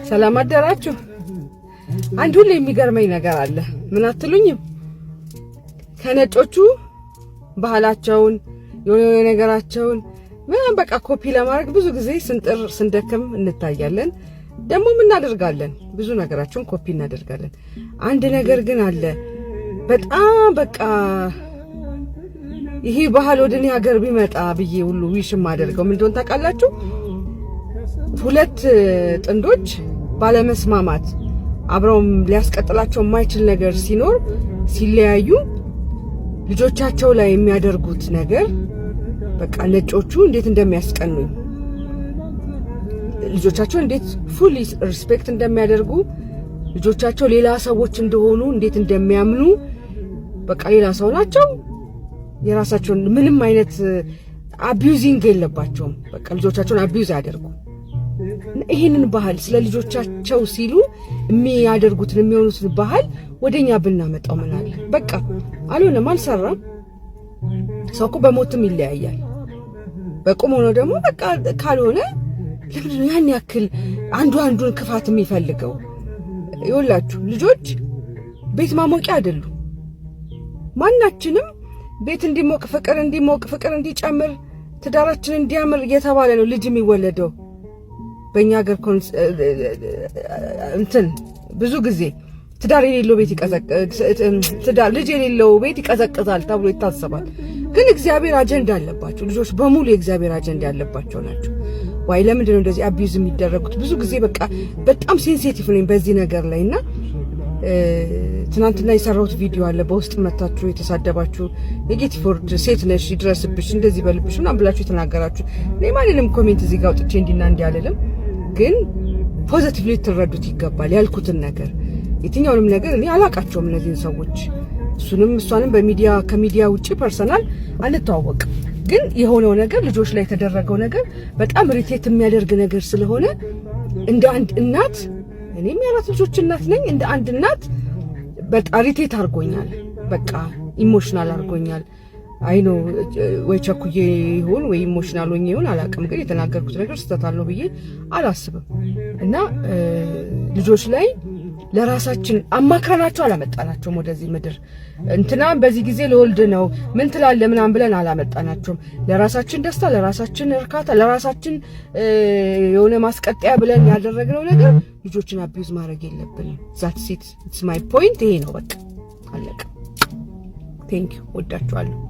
ሰላም አደራችሁ። አንድ ሁሉ የሚገርመኝ ነገር አለ። ምን አትሉኝም? ከነጮቹ ባህላቸውን የሆነ ነገራቸውን ምን በቃ ኮፒ ለማድረግ ብዙ ጊዜ ስንጥር ስንደክም እንታያለን። ደግሞ ምን እናደርጋለን? ብዙ ነገራቸውን ኮፒ እናደርጋለን። አንድ ነገር ግን አለ በጣም በቃ ይሄ ባህል ወደኔ ሀገር ቢመጣ ብዬ ሁሉ ዊሽ ማደርገው ምን እንደሆነ ታውቃላችሁ? ሁለት ጥንዶች ባለመስማማት አብረውም ሊያስቀጥላቸው የማይችል ነገር ሲኖር ሲለያዩ ልጆቻቸው ላይ የሚያደርጉት ነገር በቃ ነጮቹ እንዴት እንደሚያስቀኑኝ ልጆቻቸው እንዴት ፉሊ ሪስፔክት እንደሚያደርጉ ልጆቻቸው ሌላ ሰዎች እንደሆኑ እንዴት እንደሚያምኑ በቃ ሌላ ሰው ናቸው። የራሳቸውን ምንም አይነት አቢዩዚንግ የለባቸውም። በቃ ልጆቻቸውን አቢዩዝ ያደርጉ። ይሄንን ባህል ስለ ልጆቻቸው ሲሉ የሚያደርጉትን የሚሆኑትን ባህል ወደኛ ብናመጣው ምን አለ? በቃ አልሆነም፣ አልሰራም። ሰው እኮ በሞትም ይለያያል። በቁም ሆኖ ደግሞ በቃ ካልሆነ ለምን ያን ያክል አንዱን ክፋት የሚፈልገው? ይኸውላችሁ ልጆች ቤት ማሞቂያ አይደሉም። ማናችንም ቤት እንዲሞቅ ፍቅር እንዲጨምር ትዳራችን እንዲያምር እየተባለ ነው ልጅ የሚወለደው። በእኛ ሀገር ብዙ ጊዜ ትዳር የሌለው ቤት ልጅ የሌለው ቤት ይቀዘቅዛል ተብሎ ይታሰባል። ግን እግዚአብሔር አጀንዳ አለባቸው። ልጆች በሙሉ የእግዚአብሔር አጀንዳ ያለባቸው ናቸው። ዋይ ለምንድን ነው እንደዚህ አቢዩዝ የሚደረጉት? ብዙ ጊዜ በቃ በጣም ሴንሲቲቭ ነኝ በዚህ ነገር ላይ እና ትናንትና የሰራሁት ቪዲዮ አለ። በውስጥ መታችሁ የተሳደባችሁ ኔጌቲቭ ወርድ ሴት ነሽ ይድረስብሽ እንደዚህ በልብሽ ምናምን ብላችሁ የተናገራችሁ እኔ ማንንም ኮሜንት እዚህ ጋር አውጥቼ እንዲና እንዲያለለም ግን ፖዚቲቭሊ ትረዱት ይገባል። ያልኩትን ነገር የትኛውንም ነገር እኔ አላቃቸውም እነዚህን ሰዎች እሷንም ከሚዲያ ውጪ ፐርሰናል አንተዋወቅም። ግን የሆነው ነገር ልጆች ላይ የተደረገው ነገር በጣም ሪቴት የሚያደርግ ነገር ስለሆነ እንደ አንድ እናት እኔም የአራት ልጆች እናት ነኝ። እንደ አንድ እናት በጣም ሪቴት አድርጎኛል። በቃ ኢሞሽናል አድርጎኛል። አይ ኖ ወይ ቸኩዬ ይሁን ወይ ኢሞሽናል ሆኜ ይሁን አላውቅም። ግን የተናገርኩት ነገር ስህተት አለው ብዬ አላስብም። እና ልጆች ላይ ለራሳችን አማክረናቸው አላመጣናቸውም ወደዚህ ምድር። እንትናም በዚህ ጊዜ ለወልድ ነው ምን ትላለ ምናምን ብለን አላመጣናቸውም። ለራሳችን ደስታ፣ ለራሳችን እርካታ፣ ለራሳችን የሆነ ማስቀጠያ ብለን ያደረግነው ነገር ልጆችን አቢዩዝ ማድረግ የለብንም። ዛትስ ኢት ኢትስ ማይ ፖይንት። ይሄ ነው በቃ አለቀ። ቴንክ ዩ። ወዳችኋለሁ።